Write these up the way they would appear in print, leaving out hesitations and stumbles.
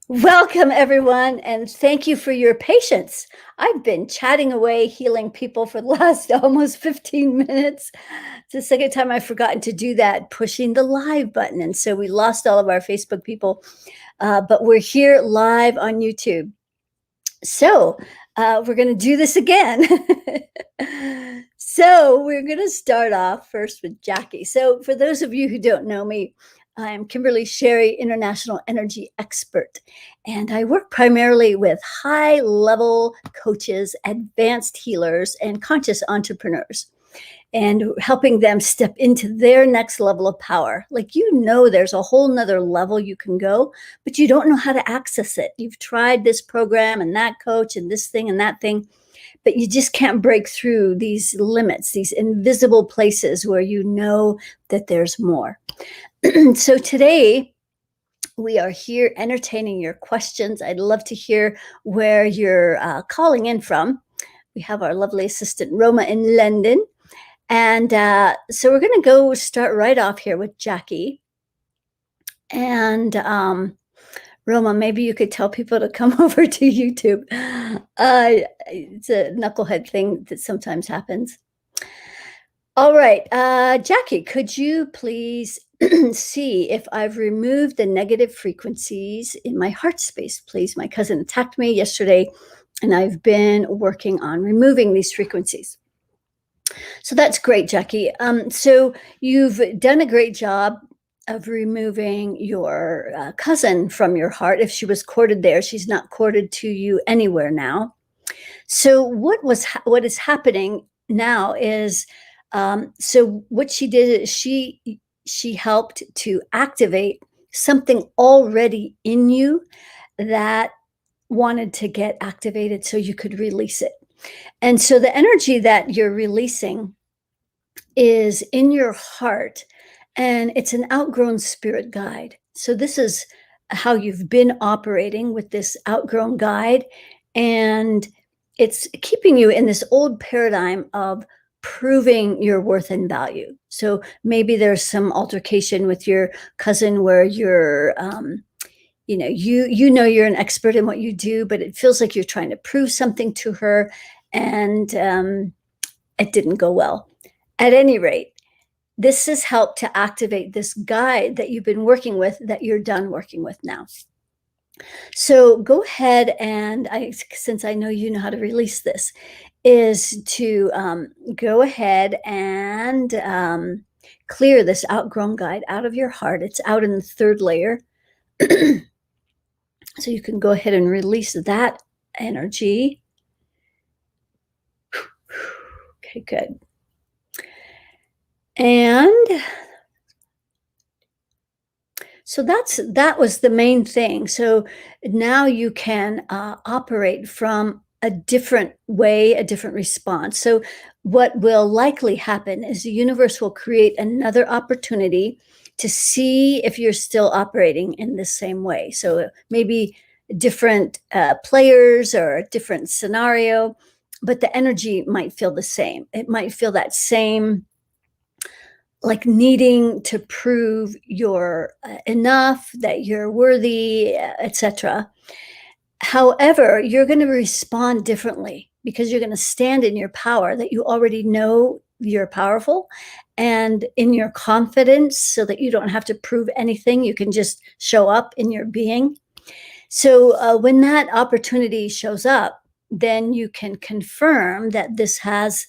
Welcome, everyone, and thank you for your patience. I've been chatting away, healing people for the last almost 15 minutes. It's the second time I've forgotten to do that, pushing the live button. And so we lost all of our Facebook people, but we're here live on YouTube. So we're going to do this again. So we're going to start off first with Jackie. So for those of you who don't know me, I'm Kimberly Sherry, international energy expert, and I work primarily with high-level coaches, advanced healers, and conscious entrepreneurs, and helping them step into their next level of power. Like, there's a whole nother level you can go, but you don't know how to access it. You've tried this program and that coach and this thing and that thing, but you just can't break through these limits, these invisible places where you know that there's more. So today we are here entertaining your questions. I'd love to hear where you're calling in from. We have our lovely assistant Roma in London. And so we're going to start right off here with Jackie. And Roma, maybe you could tell people to come over to YouTube. It's a knucklehead thing that sometimes happens. All right, Jackie, could you please see if I've removed the negative frequencies in my heart space, please? My cousin attacked me yesterday, and I've been working on removing these frequencies. So that's great, Jackie. So you've done a great job of removing your cousin from your heart. If she was corded there, she's not corded to you anywhere now. So what is happening now is, so what she did is she helped to activate something already in you that wanted to get activated so you could release it. And so the energy that you're releasing is in your heart, and it's an outgrown spirit guide. So this is how you've been operating with this outgrown guide, and it's keeping you in this old paradigm of proving your worth and value. So maybe there's some altercation with your cousin where you're you're an expert in what you do, but it feels like you're trying to prove something to her, and it didn't go well. At any rate, this has helped to activate this guide that you've been working with, that you're done working with now. So go ahead, and since I know you know how to release this, is to go ahead and clear this outgrown guide out of your heart. It's out in the third layer. So you can go ahead and release that energy. Okay, good. And so that was the main thing. So now you can operate from a different way, a different response. So what will likely happen is the universe will create another opportunity to see if you're still operating in the same way. So maybe different players or a different scenario, but the energy might feel the same. It might feel that same, like needing to prove you're enough, that you're worthy, etc. However, you're going to respond differently because you're going to stand in your power, that you already know you're powerful, and in your confidence, so that you don't have to prove anything. You can just show up in your being. So when that opportunity shows up, then you can confirm that this has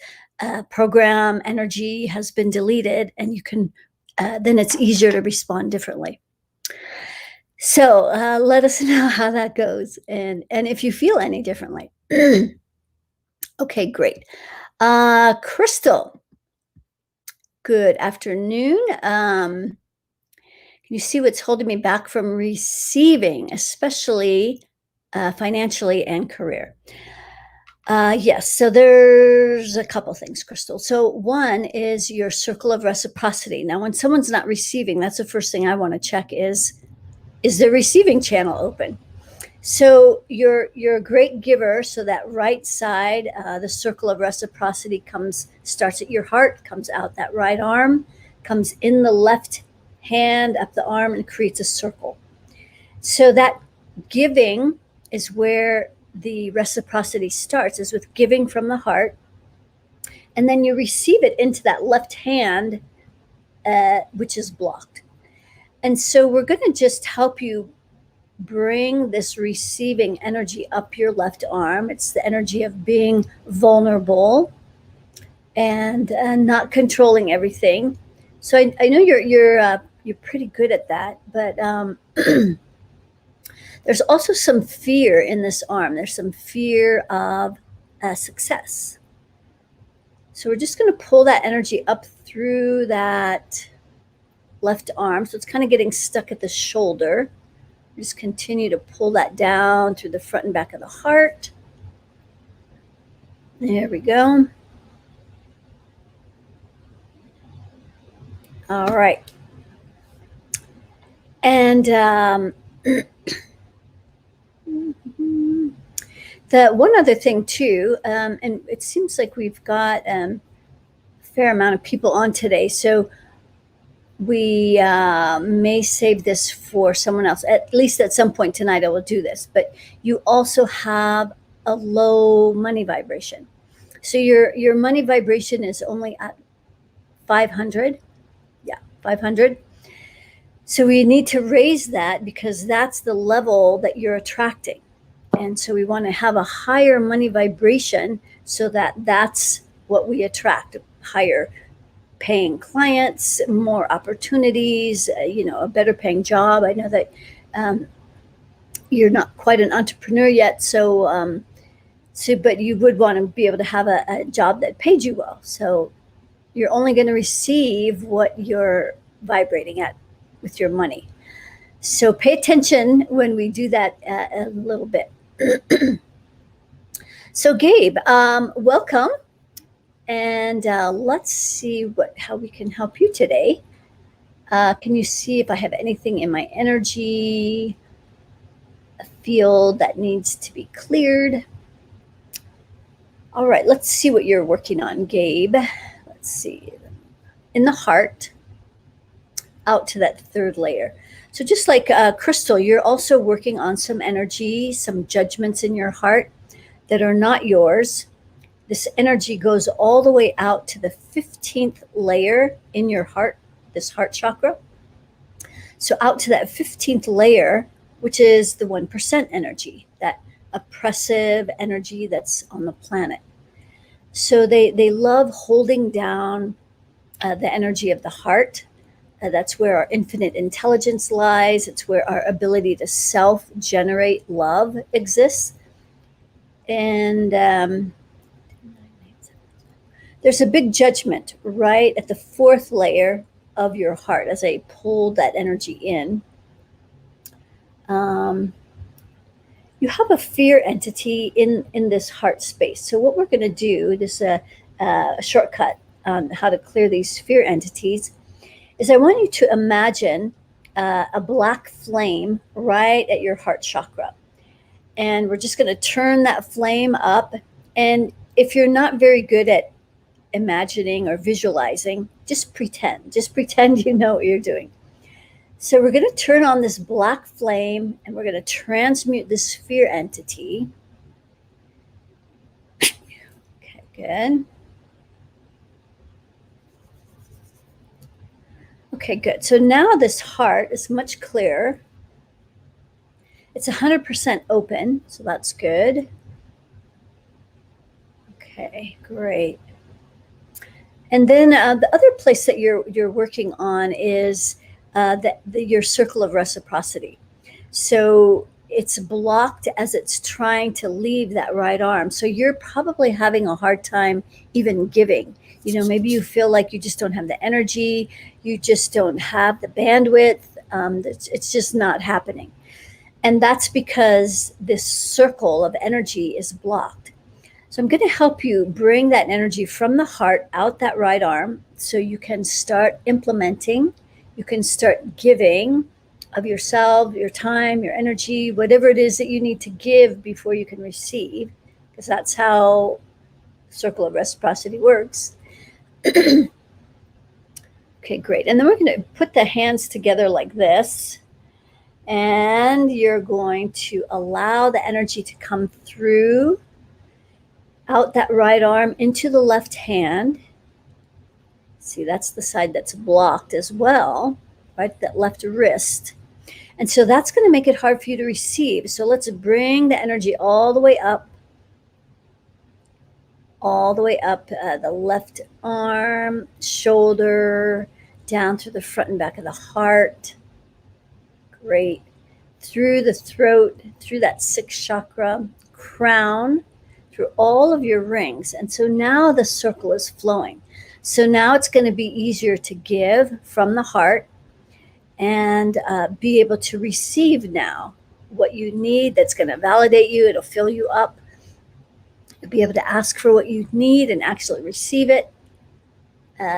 program energy has been deleted, and you can then it's easier to respond differently. So let us know how that goes, and if you feel any differently. Okay, great. Crystal, good afternoon. Can you see what's holding me back from receiving, especially financially and career? Yes, so there's a couple things, Crystal. So one is your circle of reciprocity. Now, when someone's not receiving, that's the first thing I want to check is the receiving channel open? So you're a great giver. So that right side, the circle of reciprocity starts at your heart, comes out that right arm, comes in the left hand, up the arm, and creates a circle. So that giving is where the reciprocity starts, is with giving from the heart. And then you receive it into that left hand, which is blocked. And so we're going to just help you bring this receiving energy up your left arm. It's the energy of being vulnerable and not controlling everything. So I know you're pretty good at that, but there's also some fear in this arm. There's some fear of success. So we're just going to pull that energy up through that left arm. So it's kind of getting stuck at the shoulder. Just continue to pull that down through the front and back of the heart. There we go. All right. And the one other thing too, and it seems like we've got a fair amount of people on today, so we may save this for someone else. At least at some point tonight I will do this. But you also have a low money vibration. So your money vibration is only at 500. Yeah, 500. So we need to raise that, because that's the level that you're attracting. And so we want to have a higher money vibration, so that that's what we attract: higher paying clients, more opportunities, a better paying job. I know that you're not quite an entrepreneur yet, so but you would want to be able to have a job that paid you well. So you're only going to receive what you're vibrating at with your money. So pay attention when we do that a little bit. So Gabe, welcome. And let's see how we can help you today. Can you see if I have anything in my energy field that needs to be cleared? All right, let's see what you're working on, Gabe. Let's see. In the heart, out to that third layer. So just like Crystal, you're also working on some energy, some judgments in your heart that are not yours. This energy goes all the way out to the 15th layer in your heart, this heart chakra. So out to that 15th layer, which is the 1% energy, that oppressive energy that's on the planet. So they love holding down the energy of the heart. That's where our infinite intelligence lies. It's where our ability to self-generate love exists. And there's a big judgment right at the 4th layer of your heart as I pulled that energy in. You have a fear entity in this heart space. So what we're going to do, this a shortcut on how to clear these fear entities, is I want you to imagine a black flame right at your heart chakra. And we're just going to turn that flame up. And if you're not very good at imagining or visualizing, just pretend you know what you're doing. So we're going to turn on this black flame, and we're going to transmute this fear entity. Okay, good. Okay, good. So now this heart is much clearer. It's 100% open, so that's good. Okay, great. And then the other place that you're working on is your circle of reciprocity. So it's blocked as it's trying to leave that right arm. So you're probably having a hard time even giving. Maybe you feel like you just don't have the energy, you just don't have the bandwidth. It's just not happening. And that's because this circle of energy is blocked. So I'm going to help you bring that energy from the heart out that right arm, so you can start implementing, you can start giving of yourself, your time, your energy, whatever it is that you need to give before you can receive, because that's how circle of reciprocity works. Okay, great. And then we're going to put the hands together like this. And you're going to allow the energy to come through out that right arm into the left hand. See, that's the side that's blocked as well, right? That left wrist. And so that's going to make it hard for you to receive. So let's bring the energy all the way up, the left arm, shoulder, down through the front and back of the heart. Great. Through the throat, through that sixth chakra, crown, through all of your rings. And so now the circle is flowing. So now it's going to be easier to give from the heart and be able to receive now what you need that's going to validate you. It'll fill you up. You'll be able to ask for what you need and actually receive it.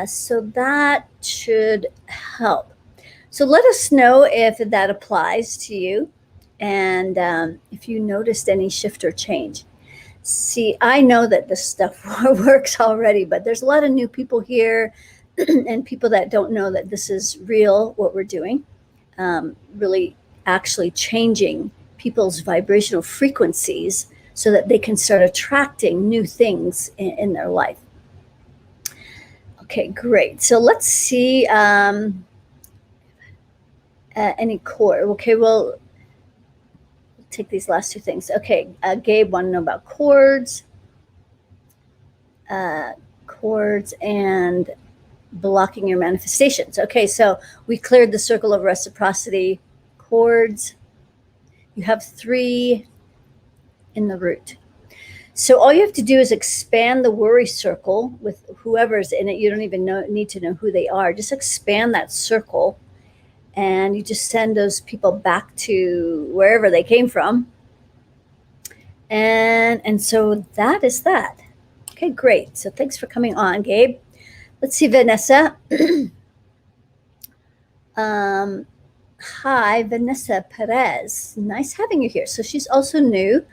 So that should help. So let us know if that applies to you and if you noticed any shift or change. See, I know that this stuff works already, but there's a lot of new people here and people that don't know that this is real, what we're doing, really actually changing people's vibrational frequencies so that they can start attracting new things in their life. Okay, great. So let's see any core. Okay, well, take these last two things. Okay, Gabe wanted to know about chords and blocking your manifestations. Okay, so we cleared the circle of reciprocity, chords. You have 3 in the root. So all you have to do is expand the worry circle with whoever's in it. You don't even need to know who they are. Just expand that circle and you just send those people back to wherever they came from. And so that is that. Okay, great. So thanks for coming on, Gabe. Let's see, Vanessa. Hi, Vanessa Perez. Nice having you here. So she's also new,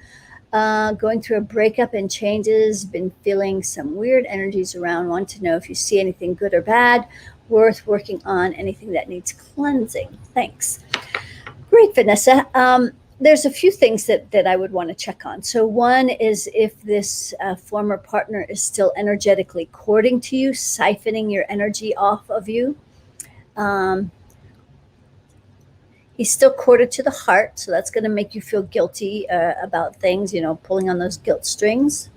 going through a breakup and changes, been feeling some weird energies around, want to know if you see anything good or bad, worth working on, anything that needs cleansing. Thanks. Great, Vanessa. There's a few things that I would want to check on. So one is if this former partner is still energetically cording to you, siphoning your energy off of you. He's still corded to the heart, so that's going to make you feel guilty about things, pulling on those guilt strings.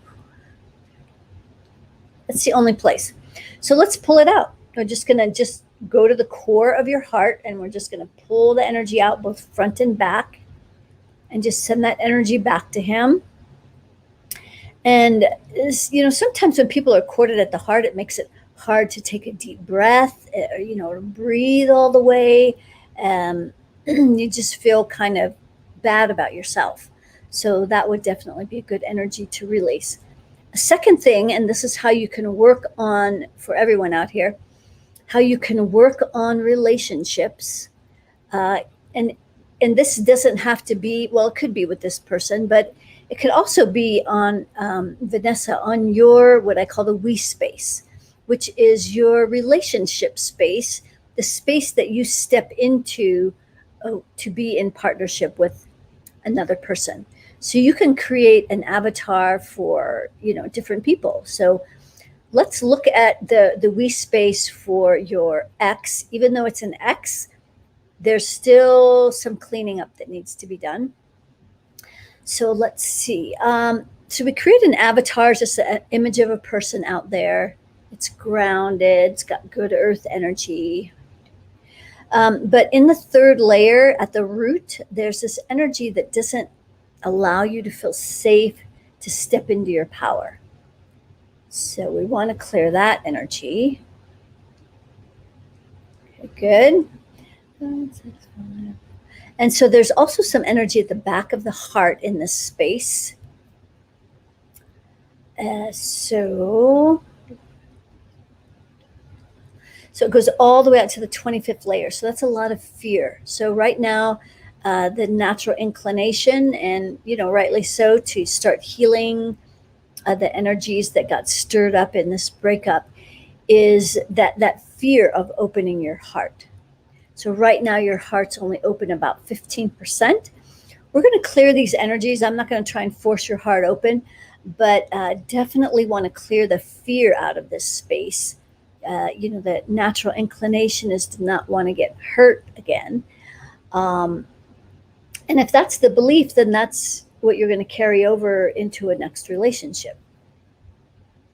That's the only place. So let's pull it out. We're just going to go to the core of your heart, and we're just going to pull the energy out both front and back and just send that energy back to him. And, sometimes when people are corded at the heart, it makes it hard to take a deep breath, or breathe all the way. You just feel kind of bad about yourself. So that would definitely be a good energy to release. A second thing, and this is how you can work on, for everyone out here, how you can work on relationships. And this doesn't have to be, well, it could be with this person, but it could also be on, Vanessa, on your, what I call the we space, which is your relationship space, the space that you step into to be in partnership with another person. So you can create an avatar for, different people. So let's look at the we space for your ex. Even though it's an ex, there's still some cleaning up that needs to be done. So let's see. So we create an avatar, just an image of a person out there. It's grounded, it's got good earth energy. But in the third layer at the root, there's this energy that doesn't allow you to feel safe to step into your power. So we want to clear that energy. Okay, good. And so there's also some energy at the back of the heart in this space. So it goes all the way out to the 25th layer. So that's a lot of fear. So right now, the natural inclination, and rightly so, to start healing the energies that got stirred up in this breakup, is that fear of opening your heart. So right now your heart's only open about 15%. We're going to clear these energies. I'm not going to try and force your heart open, but definitely want to clear the fear out of this space. The natural inclination is to not want to get hurt again. And if that's the belief, then that's what you're going to carry over into a next relationship.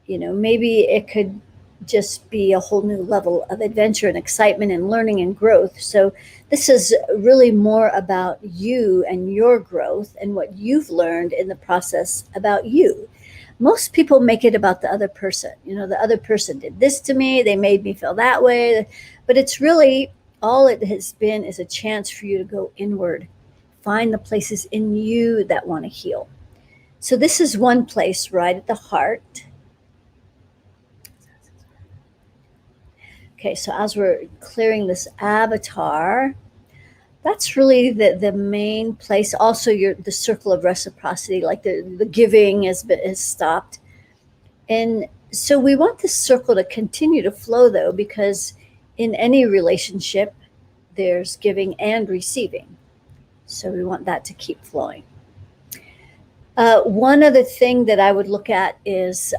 Maybe it could just be a whole new level of adventure and excitement and learning and growth. So this is really more about you and your growth and what you've learned in the process about you. Most people make it about the other person. The other person did this to me, they made me feel that way. But it's really, all it has been is a chance for you to go inward, find the places in you that want to heal. So this is one place right at the heart. Okay, so as we're clearing this avatar, that's really the main place. Also, the circle of reciprocity, like the giving has stopped. And so we want this circle to continue to flow, though, because in any relationship, there's giving and receiving. So we want that to keep flowing. One other thing that I would look at is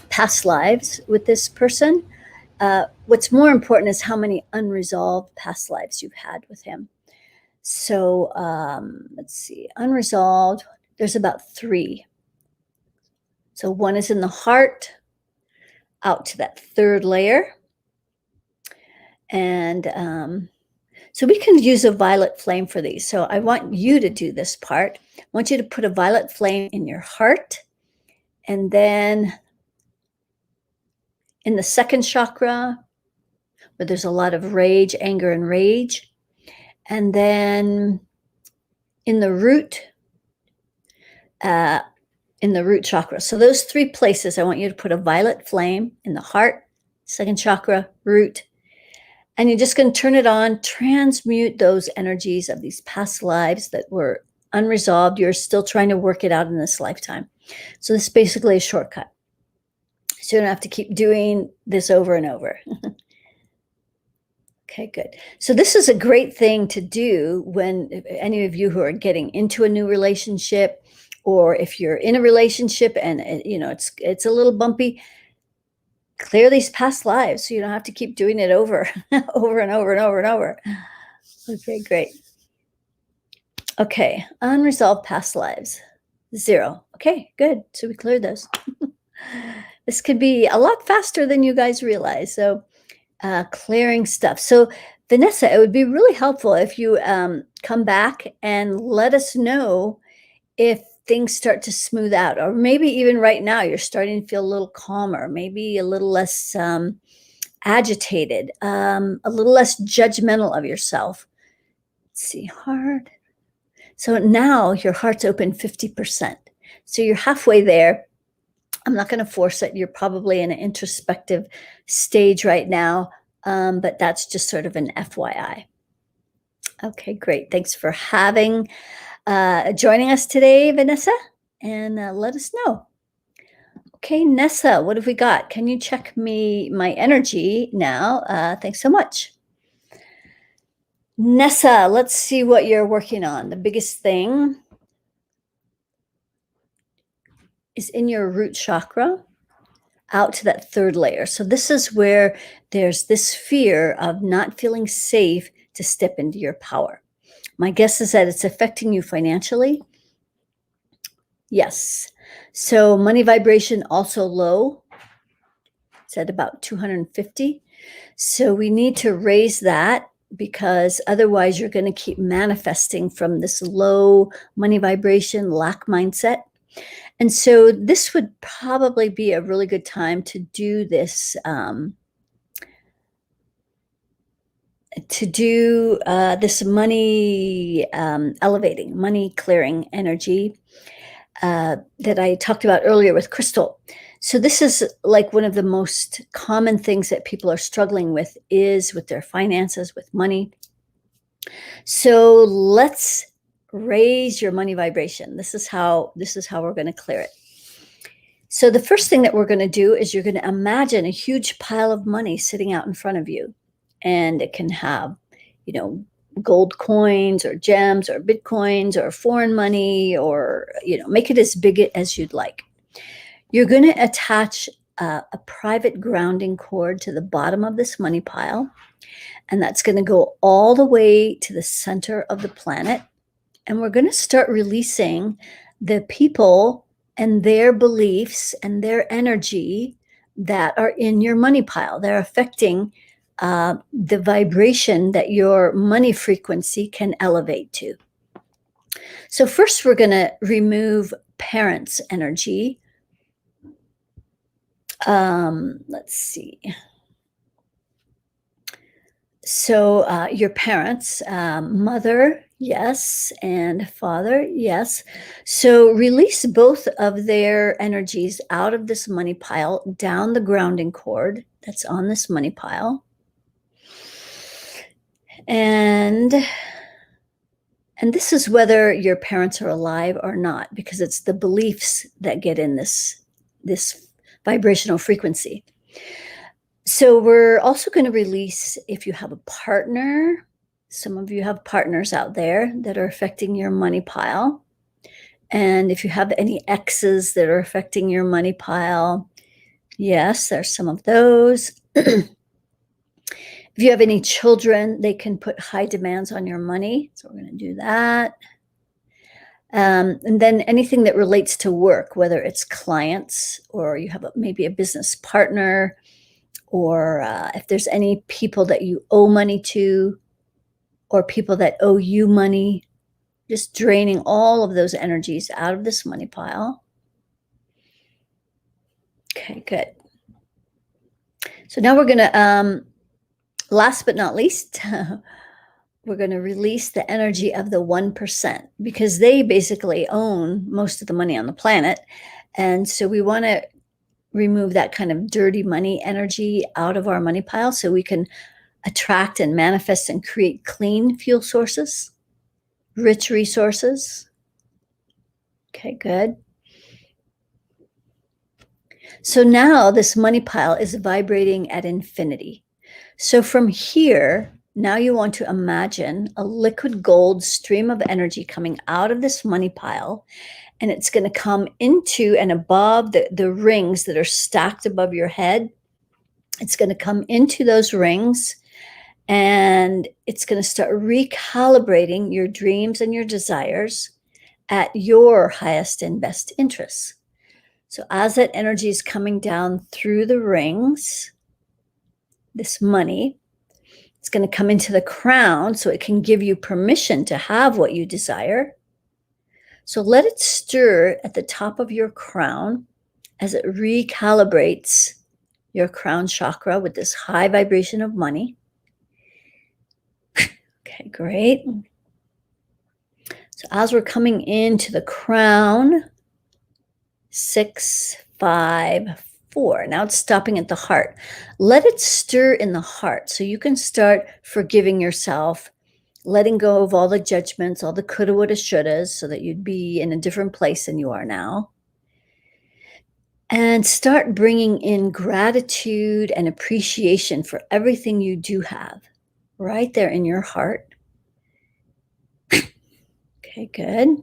past lives with this person. What's more important is how many unresolved past lives you've had with him. So let's see, unresolved, there's about 3. So one is in the heart, out to that 3rd layer. And so we can use a violet flame for these. So I want you to do this part. I want you to put a violet flame in your heart, and then in the 2nd chakra, where there's a lot of rage, anger, and rage. And then in the root chakra. So those 3 places, I want you to put a violet flame in the heart, 2nd chakra, root. And you're just going to turn it on, transmute those energies of these past lives that were unresolved. You're still trying to work it out in this lifetime. So this is basically a shortcut. So you don't have to keep doing this over and over. Okay, good. So this is a great thing to do when any of you who are getting into a new relationship, or if you're in a relationship and it's a little bumpy, clear these past lives so you don't have to keep doing it over and over and over and over. Okay, great. Okay, unresolved past lives, 0. Okay, good. So we cleared those. This could be a lot faster than you guys realize. So clearing stuff. So Vanessa, it would be really helpful if you come back and let us know if things start to smooth out, or maybe even right now you're starting to feel a little calmer, maybe a little less agitated, a little less judgmental of yourself. Let's see, heart. So now your heart's open 50%. So you're halfway there. I'm not going to force it. You're probably in an introspective stage right now, but that's just sort of an FYI. Okay, great. Thanks for joining us today, Vanessa, and let us know. Okay, Nessa, what have we got? Can you check my energy now? Thanks so much. Nessa, let's see what you're working on. The biggest thing is in your root chakra, out to that 3rd layer. So this is where there's this fear of not feeling safe to step into your power. My guess is that it's affecting you financially. Yes. So money vibration also low. It's at about 250. So we need to raise that, because otherwise you're going to keep manifesting from this low money vibration, lack mindset. And so this would probably be a really good time to do this, this money elevating, money clearing energy that I talked about earlier with Crystal. So this is like one of the most common things that people are struggling with, is with their finances, with money. So let's raise your money vibration. This is how we're going to clear it. So the first thing that we're going to do is you're going to imagine a huge pile of money sitting out in front of you. And it can have, gold coins or gems or bitcoins or foreign money, or, make it as big as you'd like. You're going to attach a private grounding cord to the bottom of this money pile. And that's going to go all the way to the center of the planet. And we're going to start releasing the people and their beliefs and their energy that are in your money pile. They're affecting the vibration that your money frequency can elevate to. So first, we're going to remove parents' energy. Let's see. So your parents, mother, yes, and father, yes. So release both of their energies out of this money pile, down the grounding cord that's on this money pile. And this is whether your parents are alive or not, because it's the beliefs that get in this vibrational frequency. So we're also going to release, if you have a partner, some of you have partners out there that are affecting your money pile. And if you have any exes that are affecting your money pile, yes, there's some of those. If you have any children, they can put high demands on your money. So we're going to do that. And then anything that relates to work, whether it's clients or you have maybe a business partner, or if there's any people that you owe money to, or people that owe you money, just draining all of those energies out of this money pile. Okay, good. So now we're going to, last but not least, we're going to release the energy of the 1%, because they basically own most of the money on the planet. And so we want to remove that kind of dirty money energy out of our money pile so we can attract and manifest and create clean fuel sources, rich resources. Okay, good. So now this money pile is vibrating at infinity. So from here, now you want to imagine a liquid gold stream of energy coming out of this money pile, and it's going to come into and above the rings that are stacked above your head. It's going to come into those rings, and it's going to start recalibrating your dreams and your desires at your highest and best interests. So as that energy is coming down through the rings, this money, it's going to come into the crown so it can give you permission to have what you desire. So let it stir at the top of your crown as it recalibrates your crown chakra with this high vibration of money. Okay, great. So as we're coming into the crown, 6, 5, 4. Now it's stopping at the heart. Let it stir in the heart so you can start forgiving yourself, letting go of all the judgments, all the coulda, woulda, shouldas, so that you'd be in a different place than you are now. And start bringing in gratitude and appreciation for everything you do have right there in your heart. Okay, good.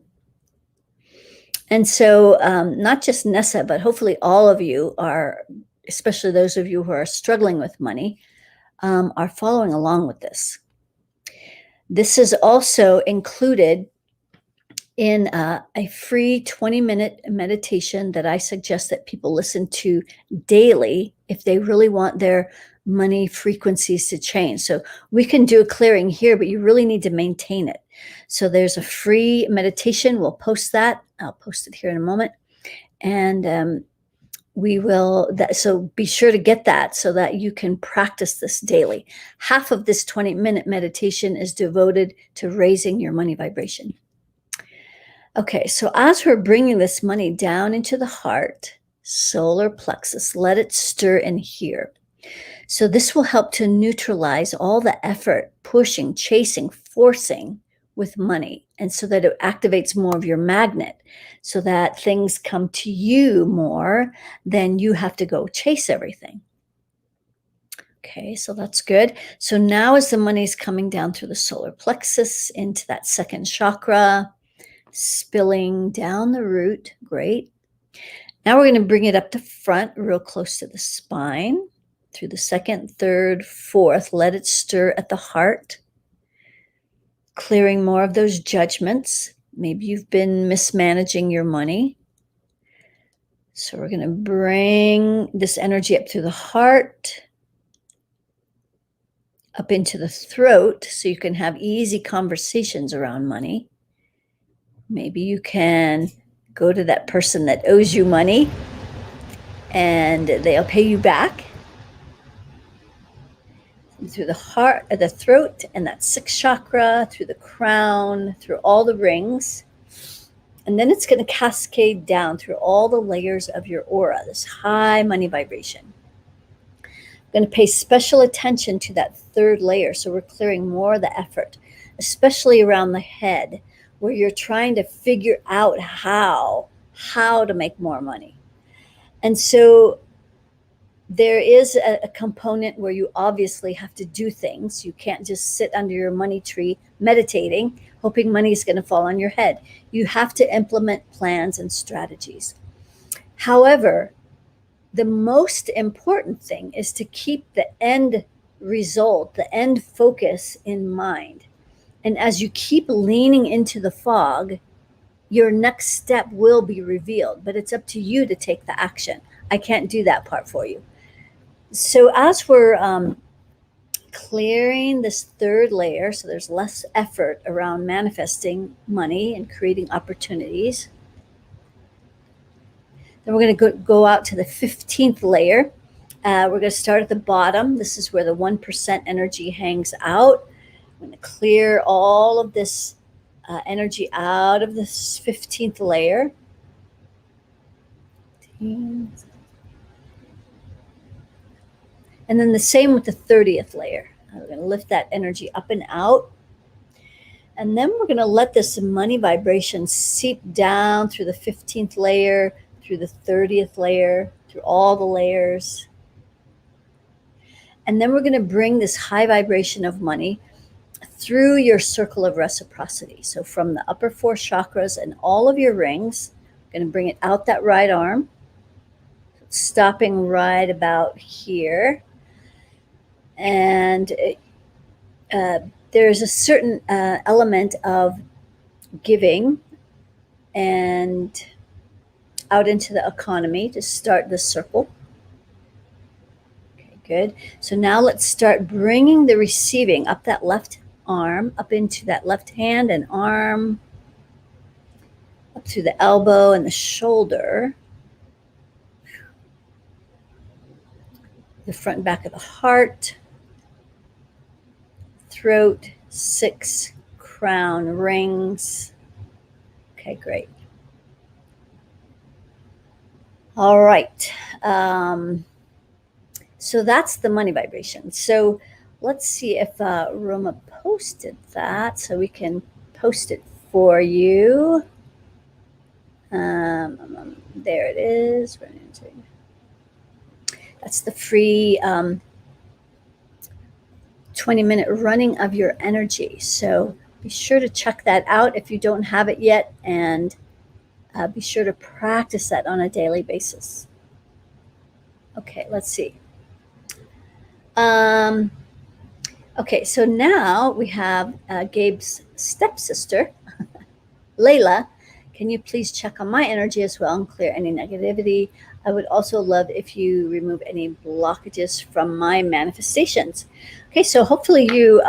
And so not just Nessa, but hopefully all of you are, especially those of you who are struggling with money, are following along with this. This is also included in a free 20-minute meditation that I suggest that people listen to daily if they really want their money frequencies to change. So we can do a clearing here, but you really need to maintain it. So there's a free meditation. We'll post that. I'll post it here in a moment. And we will, so be sure to get that so that you can practice this daily. Half of this 20-minute meditation is devoted to raising your money vibration. Okay, so as we're bringing this money down into the heart, solar plexus, let it stir in here. So this will help to neutralize all the effort, pushing, chasing, forcing with money, and so that it activates more of your magnet, so that things come to you more than you have to go chase everything. Okay, so that's good. So now as the money's coming down through the solar plexus into that second chakra, spilling down the root, great. Now we're going to bring it up to front, real close to the spine, through the second, third, fourth. Let it stir at the heart, clearing more of those judgments. Maybe you've been mismanaging your money. So we're going to bring this energy up through the heart, up into the throat, so you can have easy conversations around money. Maybe you can go to that person that owes you money and they'll pay you back. Through the heart, the throat, and that sixth chakra, through the crown, through all the rings. And then it's going to cascade down through all the layers of your aura, this high money vibration. I'm going to pay special attention to that third layer, so we're clearing more of the effort, especially around the head, where you're trying to figure out how to make more money. And so there is a component where you obviously have to do things. You can't just sit under your money tree meditating, hoping money is going to fall on your head. You have to implement plans and strategies. However, the most important thing is to keep the end result, the end focus in mind. And as you keep leaning into the fog, your next step will be revealed, but it's up to you to take the action. I can't do that part for you. So as we're clearing this third layer, so there's less effort around manifesting money and creating opportunities, then we're going to go out to the 15th layer. We're going to start at the bottom. This is where the 1% energy hangs out. I'm going to clear all of this energy out of this 15th layer. And then the same with the 30th layer. We're going to lift that energy up and out. And then we're going to let this money vibration seep down through the 15th layer, through the 30th layer, through all the layers. And then we're going to bring this high vibration of money through your circle of reciprocity. So from the upper four chakras and all of your rings, we're going to bring it out that right arm, stopping right about here. And there's a certain element of giving and out into the economy to start the circle. Okay, good. So now let's start bringing the receiving up that left arm, up into that left hand and arm, up to the elbow and the shoulder, the front and back of the heart, throat, 6 crown rings. Okay, great. All right. So that's the money vibration. So let's see if Roma posted that so we can post it for you. There it is. That's the free 20-minute running of your energy. So be sure to check that out if you don't have it yet, and be sure to practice that on a daily basis. Okay, let's see. Okay, so now we have Gabe's stepsister, Layla. Can you please check on my energy as well and clear any negativity? I would also love if you remove any blockages from my manifestations. Okay, so hopefully you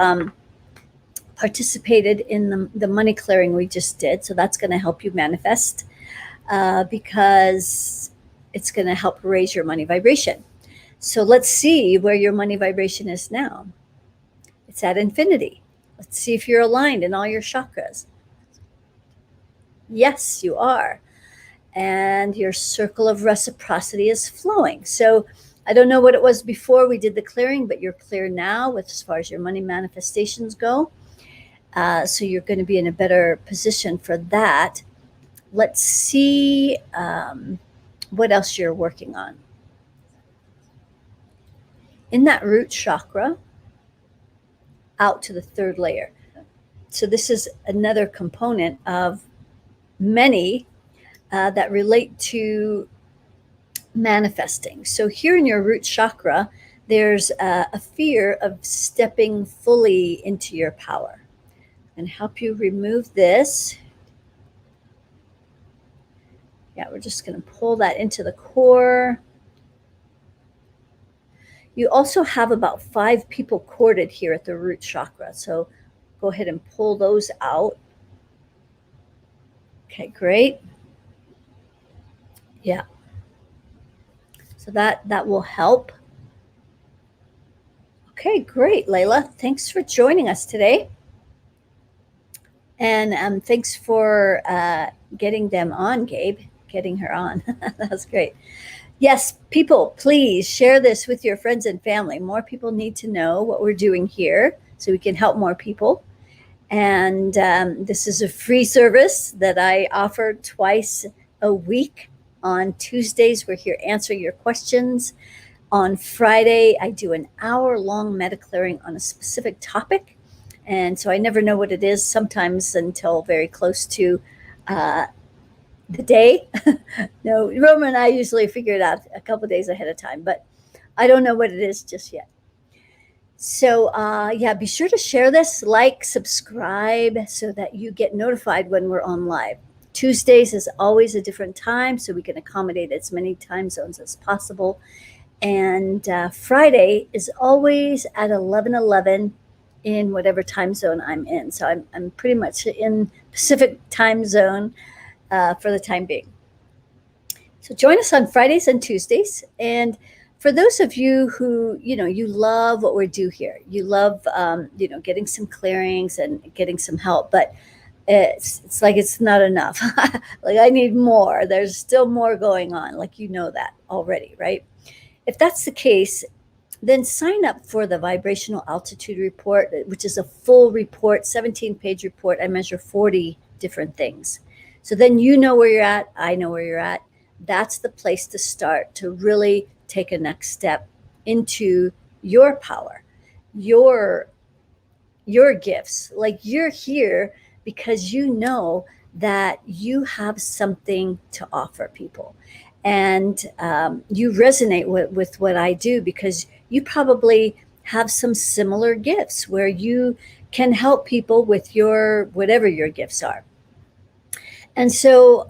participated in the money clearing we just did. So that's going to help you manifest because it's going to help raise your money vibration. So let's see where your money vibration is now. It's at infinity. Let's see if you're aligned in all your chakras. Yes, you are. And your circle of reciprocity is flowing. So I don't know what it was before we did the clearing, but you're clear now with as far as your money manifestations go. So you're going to be in a better position for that. Let's see what else you're working on. in that root chakra out to the third layer. So this is another component of many that relate to manifesting. So here in your root chakra, there's a fear of stepping fully into your power. And help you remove this. Yeah, we're just going to pull that into the core. You also have about 5 people corded here at the root chakra. So go ahead and pull those out. Okay, great. Yeah. So that will help. Okay, great, Layla. Thanks for joining us today. And thanks for getting them on, Gabe, getting her on. That's great. Yes, people, please share this with your friends and family. More people need to know what we're doing here so we can help more people. And this is a free service that I offer twice a week. On Tuesdays, we're here answering your questions. On Friday, I do an hour-long meta clearing on a specific topic. And so I never know what it is, sometimes until very close to the day. No, Roma and I usually figure it out a couple of days ahead of time, but I don't know what it is just yet. So yeah, be sure to share this, like, subscribe, so that you get notified when we're on live. Tuesdays is always a different time, so we can accommodate as many time zones as possible. And Friday is always at 11:11 in whatever time zone I'm in. So I'm pretty much in Pacific time zone for the time being. So join us on Fridays and Tuesdays. And for those of you who, you love what we do here, you love, getting some clearings and getting some help, but it's like it's not enough. Like I need more. There's still more going on. Like that already, right? If that's the case, then sign up for the vibrational altitude report, which is a full report, 17-page report. I measure 40 different things. So then you know where you're at. I know where you're at. That's the place to start to really take a next step into your power, your gifts. Like you're here because you know that you have something to offer people. And you resonate with what I do because you probably have some similar gifts where you can help people with whatever your gifts are. And so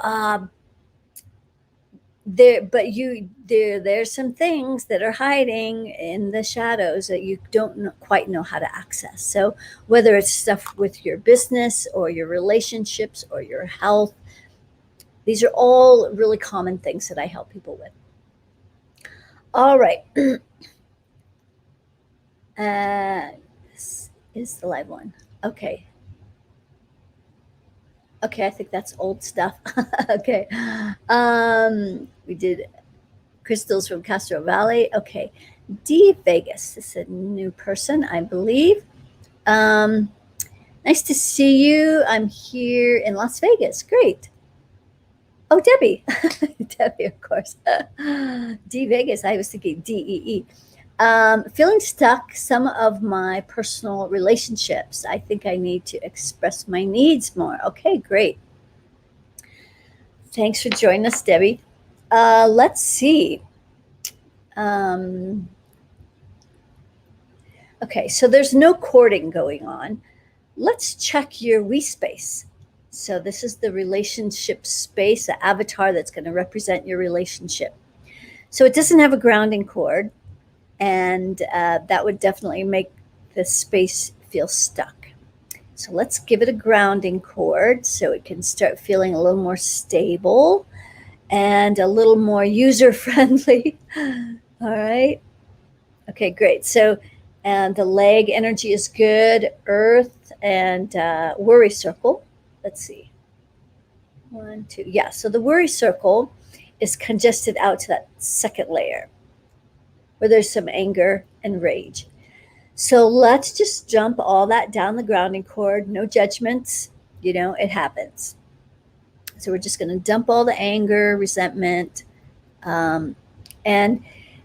there's some things that are hiding in the shadows that you don't quite know how to access. So whether it's stuff with your business or your relationships or your health, these are all really common things that I help people with. All right. This is the live one. Okay. Okay, I think that's old stuff. Okay. We did crystals from Castro Valley. Okay. D Vegas. This is a new person, I believe. Nice to see you. I'm here in Las Vegas. Great. Oh, Debbie. Debbie, of course. D Vegas. I was thinking DEE. Feeling stuck, some of my personal relationships. I think I need to express my needs more. Okay, great. Thanks for joining us, Debbie. Let's see. Okay, so there's no courting going on. Let's check your we space. So this is the relationship space, the avatar that's going to represent your relationship. So it doesn't have a grounding cord, and that would definitely make the space feel stuck. So let's give it a grounding cord so it can start feeling a little more stable and a little more user-friendly. All right. Okay, great. So the leg energy is good, earth, and worry circle. Let's see. 1, 2. Yeah, so the worry circle is congested out to that second layer where there's some anger and rage. So let's just jump all that down the grounding cord. No judgments. It happens. So we're just going to dump all the anger, resentment. And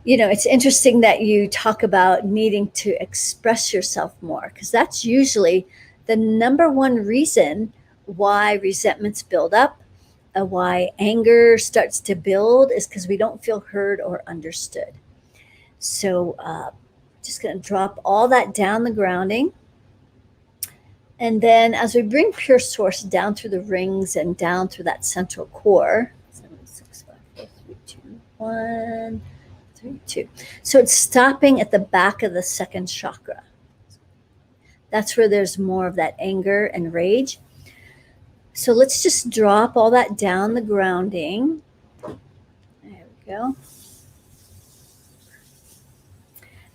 You know, it's interesting that you talk about needing to express yourself more, because that's usually the number one reason why resentments build up, why anger starts to build, is because we don't feel heard or understood. So, just going to drop all that down the grounding. And then as we bring pure source down through the rings and down through that central core, 7, 6, 5, 4, 3, 2, 1, 3, 2. So it's stopping at the back of the second chakra. That's where there's more of that anger and rage. So let's just drop all that down the grounding. There we go.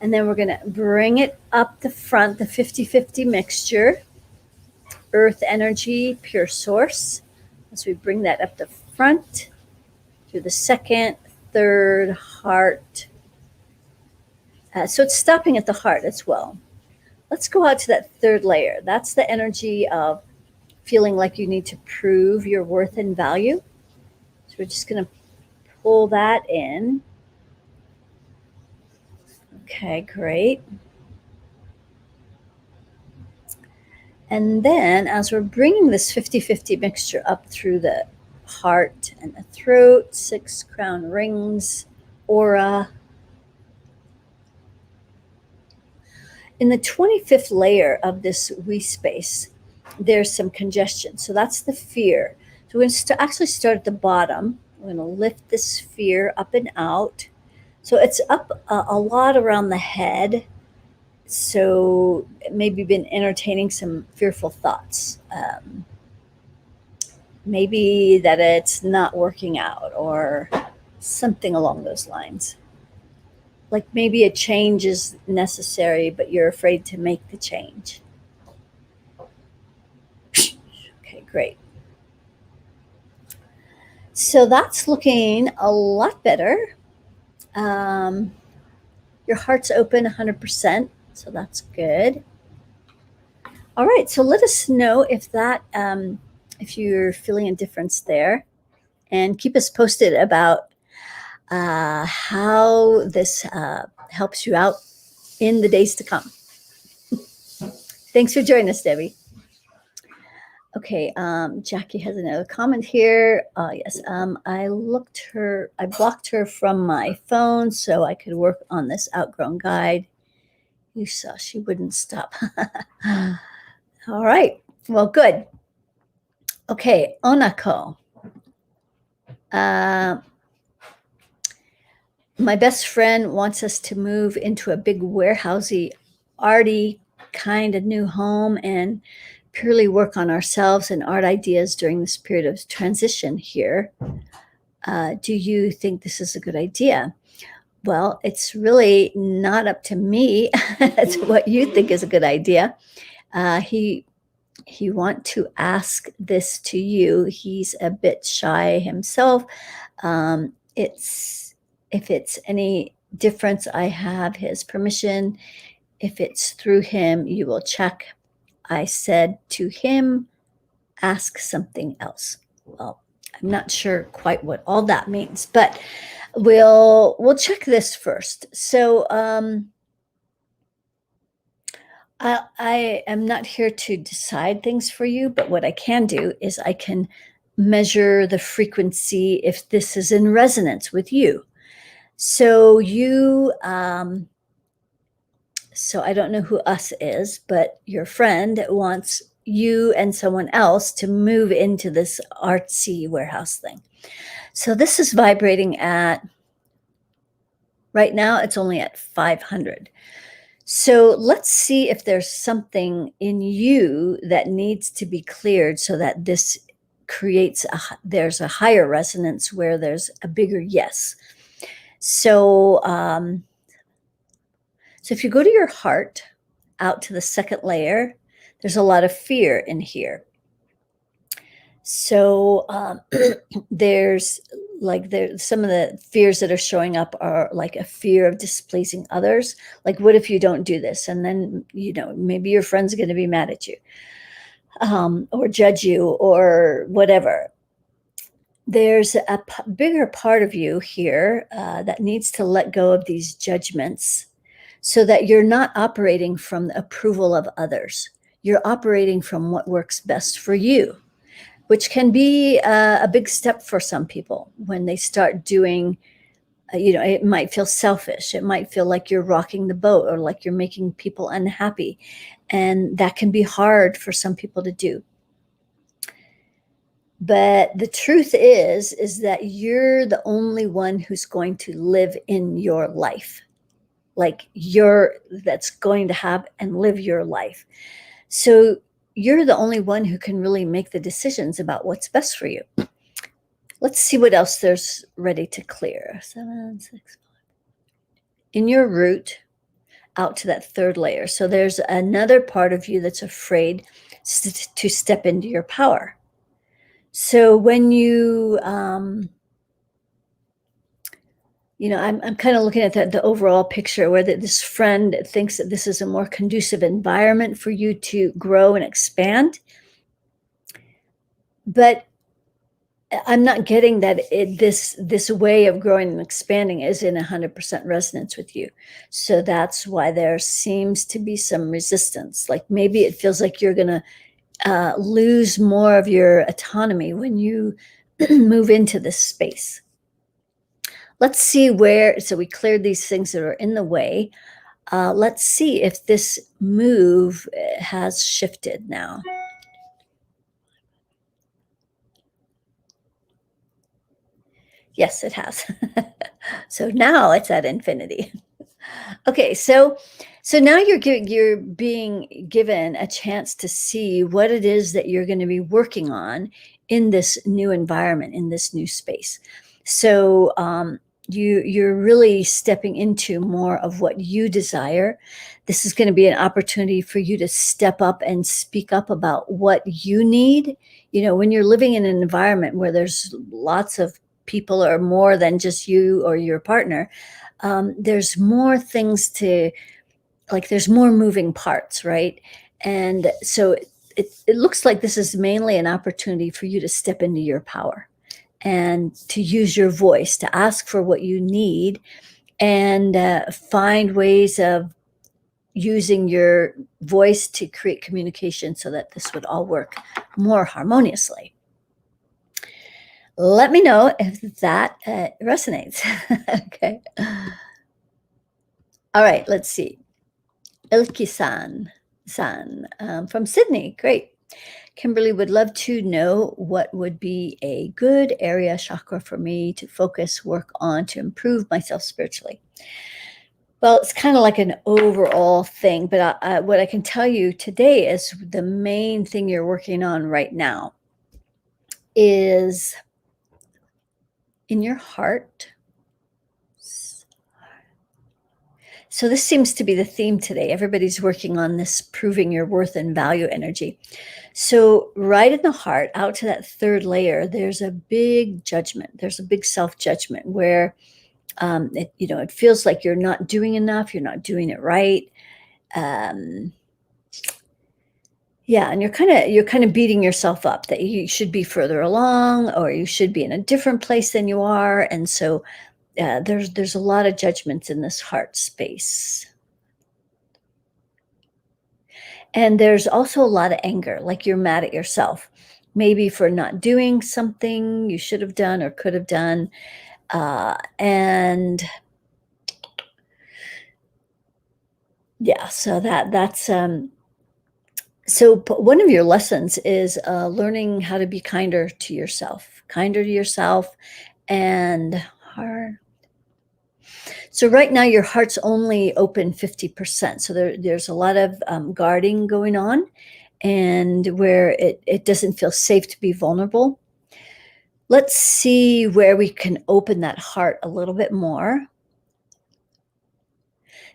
And then we're going to bring it up the front, the 50-50 mixture. Earth energy, pure source. As we bring that up the front, through the second, third, heart. So it's stopping at the heart as well. Let's go out to that third layer. That's the energy of feeling like you need to prove your worth and value. So we're just going to pull that in. Okay, great. And then as we're bringing this 50-50 mixture up through the heart and the throat, 6 crown rings, aura. In the 25th layer of this we space, there's some congestion. So that's the fear. So we're going to actually start at the bottom. We're going to lift this fear up and out. So it's up a lot around the head. So maybe been entertaining some fearful thoughts. Maybe that it's not working out or something along those lines. Like maybe a change is necessary, but you're afraid to make the change. Okay, great. So that's looking a lot better. Your heart's open 100%. So that's good. All right. So let us know if that, if you're feeling a difference there, and keep us posted about how this helps you out in the days to come. Thanks for joining us, Debbie. Okay, Jackie has another comment here. Yes, I blocked her from my phone so I could work on this outgrown guide. You saw she wouldn't stop. All right, well, good. Okay, Onako. My best friend wants us to move into a big warehousey, arty kind of new home and purely work on ourselves and art ideas during this period of transition here. Do you think this is a good idea? Well, it's really not up to me. It's what you think is a good idea. He want to ask this to you. He's a bit shy himself. If it's any difference, I have his permission. If it's through him, you will check. I said to him, ask something else. Well, I'm not sure quite what all that means, but we'll check this first. So I am not here to decide things for you, but what I can do is I can measure the frequency if this is in resonance with you. So so I don't know who us is, but your friend wants you and someone else to move into this artsy warehouse thing. So this is vibrating at, right now it's only at 500. So let's see if there's something in you that needs to be cleared so that this creates there's a higher resonance where there's a bigger yes. So, so if you go to your heart, out to the second layer, there's a lot of fear in here. So there's some of the fears that are showing up are like a fear of displeasing others. Like, what if you don't do this? And then, maybe your friend's going to be mad at you or judge you or whatever. There's a bigger part of you here that needs to let go of these judgments so that you're not operating from the approval of others. You're operating from what works best for you, which can be a big step for some people when they start doing, it might feel selfish. It might feel like you're rocking the boat or like you're making people unhappy. And that can be hard for some people to do. But the truth is that you're the only one who's going to live in your life. Like that's going to have and live your life. So you're the only one who can really make the decisions about what's best for you. Let's see what else there's ready to clear. 7, 6, 5. In your root, out to that third layer. So there's another part of you that's afraid to step into your power. So when I'm kind of looking at the overall picture where this friend thinks that this is a more conducive environment for you to grow and expand. But I'm not getting that this way of growing and expanding is in 100% resonance with you. So that's why there seems to be some resistance. Like maybe it feels like you're going to lose more of your autonomy when you move into this space. Let's see so we cleared these things that are in the way. Let's see if this move has shifted now. Yes, it has. So now it's at infinity. Okay, so now you're being given a chance to see what it is that you're going to be working on in this new environment, in this new space. So you're really stepping into more of what you desire. This is going to be an opportunity for you to step up and speak up about what you need. When you're living in an environment where there's lots of people or more than just you or your partner, there's more things there's more moving parts, right? And so it looks like this is mainly an opportunity for you to step into your power and to use your voice, to ask for what you need and find ways of using your voice to create communication so that this would all work more harmoniously. Let me know if that resonates. Okay. All right, let's see. Ilki-san from Sydney. Great. Kimberly would love to know what would be a good area chakra for me to focus, work on to improve myself spiritually. Well, it's kind of like an overall thing, but what I can tell you today is the main thing you're working on right now is in your heart. So this seems to be the theme today. Everybody's working on this proving your worth and value energy. So right in the heart, out to that third layer, there's a big judgment. There's a big self-judgment where it feels like you're not doing enough. You're not doing it right. And you're kind of beating yourself up that you should be further along or you should be in a different place than you are. And so there's a lot of judgments in this heart space. And there's also a lot of anger, like you're mad at yourself, maybe for not doing something you should have done or could have done. So that's so one of your lessons is learning how to be kinder to yourself and hard. So right now your heart's only open 50%. So there's a lot of guarding going on and where it doesn't feel safe to be vulnerable. Let's see where we can open that heart a little bit more.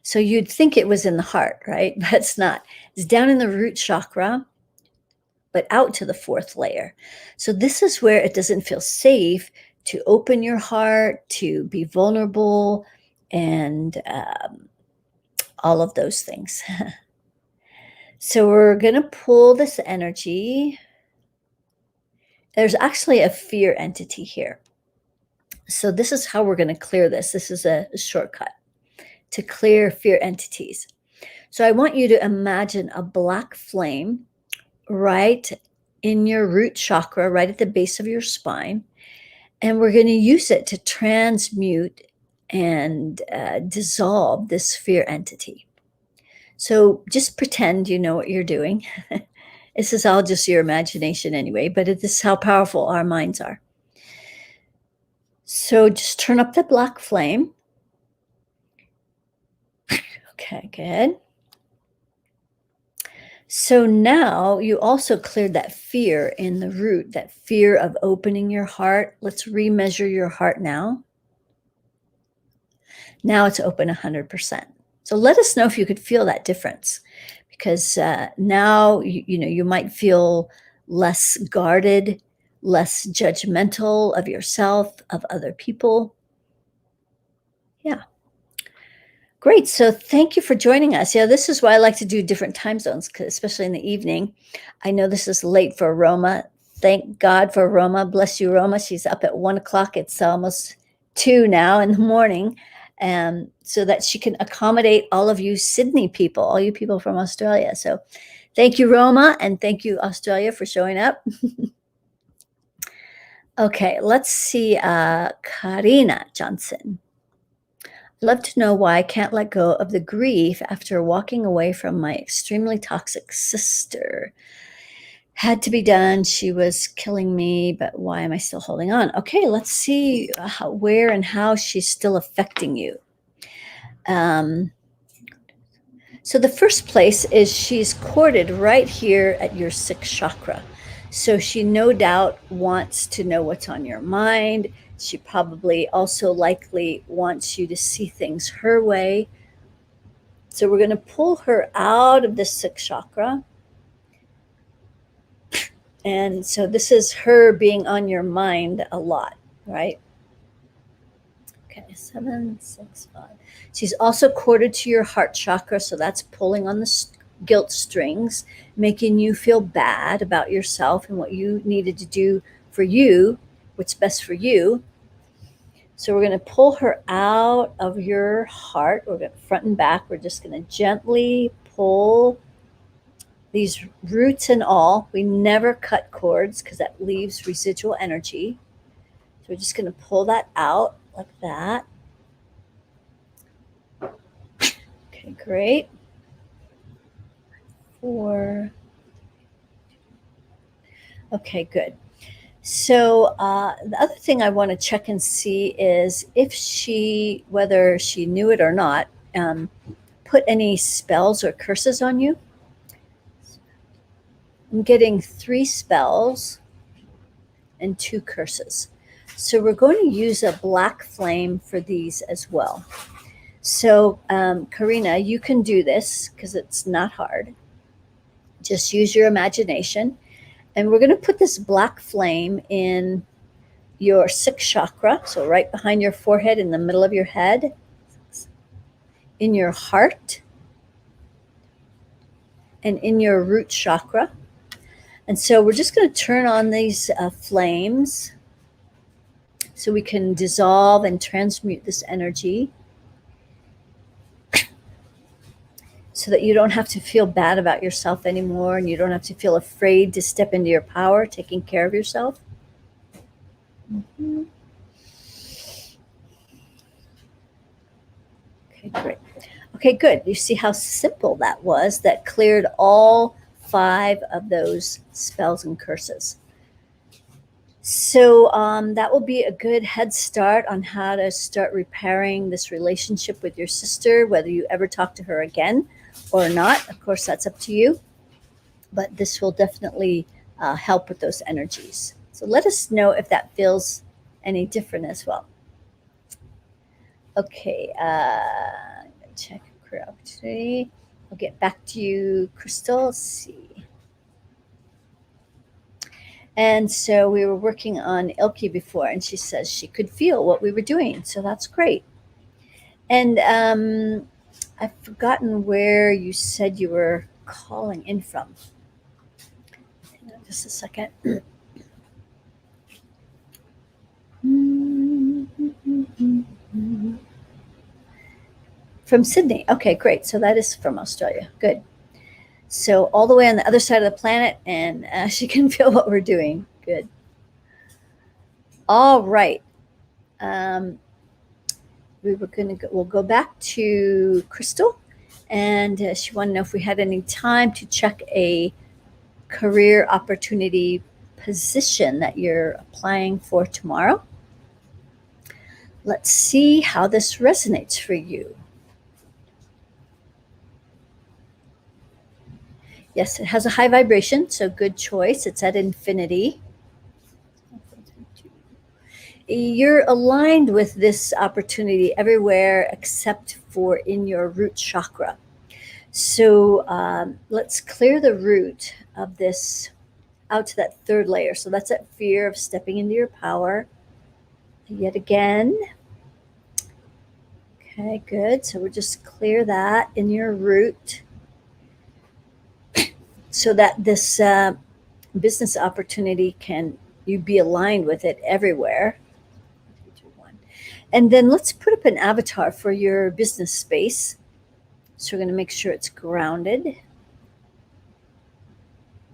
So you'd think it was in the heart, right? But it's not. It's down in the root chakra, but out to the fourth layer. So this is where it doesn't feel safe to open your heart, to be vulnerable, and all of those things. So we're going to pull this energy There's actually a fear entity here. So this is how we're going to clear this. This is a shortcut to clear fear entities. So I want you to imagine a black flame right in your root chakra, right at the base of your spine. And we're going to use it to transmute and dissolve this fear entity. So just pretend you know what you're doing. This is all just your imagination anyway, but this is how powerful our minds are. So just turn up the black flame. Okay, good. So now you also cleared that fear in the root, that fear of opening your heart. Let's remeasure your heart now. Now it's open 100%. So let us know if you could feel that difference, because now you might feel less guarded, less judgmental of yourself, of other people. Yeah. Great. So thank you for joining us. Yeah, this is why I like to do different time zones, especially in the evening. I know this is late for Roma. Thank God for Roma. Bless you, Roma. She's up at 1 o'clock. It's almost 2 now in the morning. So that she can accommodate all of you Sydney people, all you people from Australia. So thank you, Roma, and thank you, Australia, for showing up. Okay, let's see. Karina Johnson. I'd love to know why I can't let go of the grief after walking away from my extremely toxic sister. Had to be done. She was killing me, but why am I still holding on? Okay, let's see where and how she's still affecting you. So the first place is she's corded right here at your sixth chakra. So she no doubt wants to know what's on your mind. She probably also likely wants you to see things her way. So we're going to pull her out of the sixth chakra. And so this is her being on your mind a lot, right? Okay, 7, 6, 5. She's also corded to your heart chakra, so that's pulling on the guilt strings, making you feel bad about yourself and what you needed to do for you, what's best for you. So we're going to pull her out of your heart. We're going to front and back. We're just going to gently pull these roots and all. We never cut cords because that leaves residual energy. So we're just going to pull that out like that. Okay, great. 4. Okay, good. So the other thing I want to check and see is if she, whether she knew it or not, put any spells or curses on you. I'm getting 3 spells and 2 curses. So we're going to use a black flame for these as well. So Karina, you can do this because it's not hard. Just use your imagination. And we're going to put this black flame in your sixth chakra, so right behind your forehead, in the middle of your head, in your heart, and in your root chakra. And so we're just going to turn on these flames so we can dissolve and transmute this energy so that you don't have to feel bad about yourself anymore, and you don't have to feel afraid to step into your power, taking care of yourself. Mm-hmm. Okay, great. Okay, good. You see how simple that was? That cleared all 5 of those spells and curses. So that will be a good head start on how to start repairing this relationship with your sister, whether you ever talk to her again or not. Of course, that's up to you. But this will definitely help with those energies. So let us know if that feels any different as well. Okay, check correctly. I'll get back to you, Crystal. Let's see. And so we were working on Ilke before, and she says she could feel what we were doing. So that's great. And I've forgotten where you said you were calling in from. Hang on just a second. From Sydney. Okay, great. So that is from Australia. Good. So all the way on the other side of the planet, and she can feel what we're doing. Good. All right. We'll go back to Crystal, and she wanted to know if we had any time to check a career opportunity position that you're applying for tomorrow. Let's see how this resonates for you. Yes, it has a high vibration, so good choice. It's at infinity. You're aligned with this opportunity everywhere except for in your root chakra. So let's clear the root of this out to that third layer. So that's that fear of stepping into your power. Yet again. Okay, good. So we'll just clear that in your root so that this business opportunity you be aligned with it everywhere. And then let's put up an avatar for your business space. So we're going to make sure it's grounded.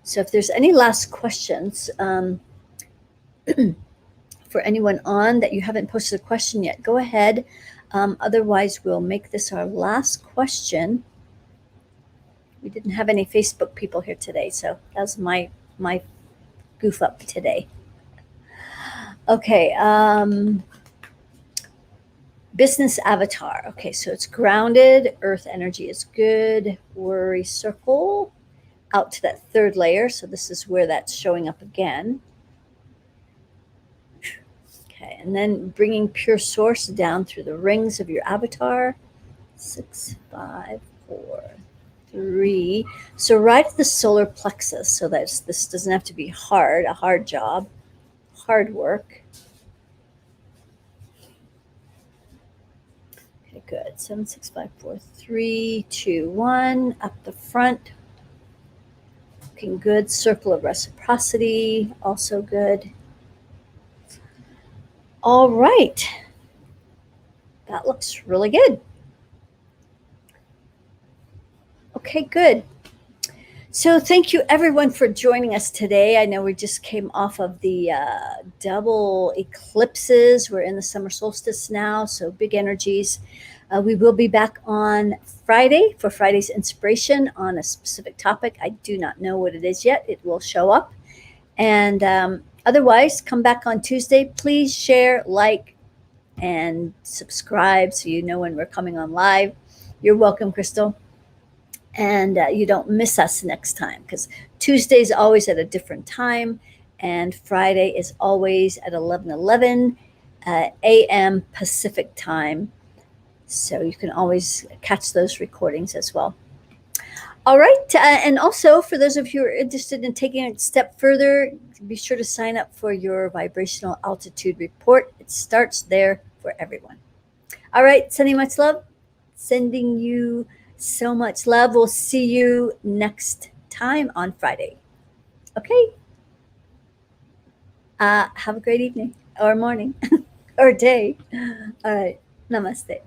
So if there's any last questions for anyone on that you haven't posted a question yet, go ahead. Otherwise, we'll make this our last question. We didn't have any Facebook people here today, so that was my goof up today. Okay. Business avatar. Okay, so it's grounded. Earth energy is good. Worry circle out to that third layer. So this is where that's showing up again. Okay, and then bringing pure source down through the rings of your avatar. 6, 5, 4, 3. So right at the solar plexus. So that this doesn't have to be a hard job, hard work. Okay, good. 7, 6, 5, 4, 3, 2, 1. Up the front. Looking good. Circle of reciprocity. Also good. All right. That looks really good. Okay, good. So thank you everyone for joining us today. I know we just came off of the double eclipses. We're in the summer solstice now, so big energies. We will be back on Friday for Friday's inspiration on a specific topic. I do not know what it is yet. It will show up. And otherwise, come back on Tuesday. Please share, like, and subscribe so you know when we're coming on live. You're welcome, Crystal. And you don't miss us next time, because Tuesday is always at a different time, and Friday is always at 11:11 a.m. Pacific time. So you can always catch those recordings as well. All right. And also, for those of you who are interested in taking it a step further, be sure to sign up for your vibrational altitude report. It starts there for everyone. All right. Sending much love. Sending you so much love. We'll see you next time on Friday. Okay. Have a great evening or morning or day. All right. Namaste.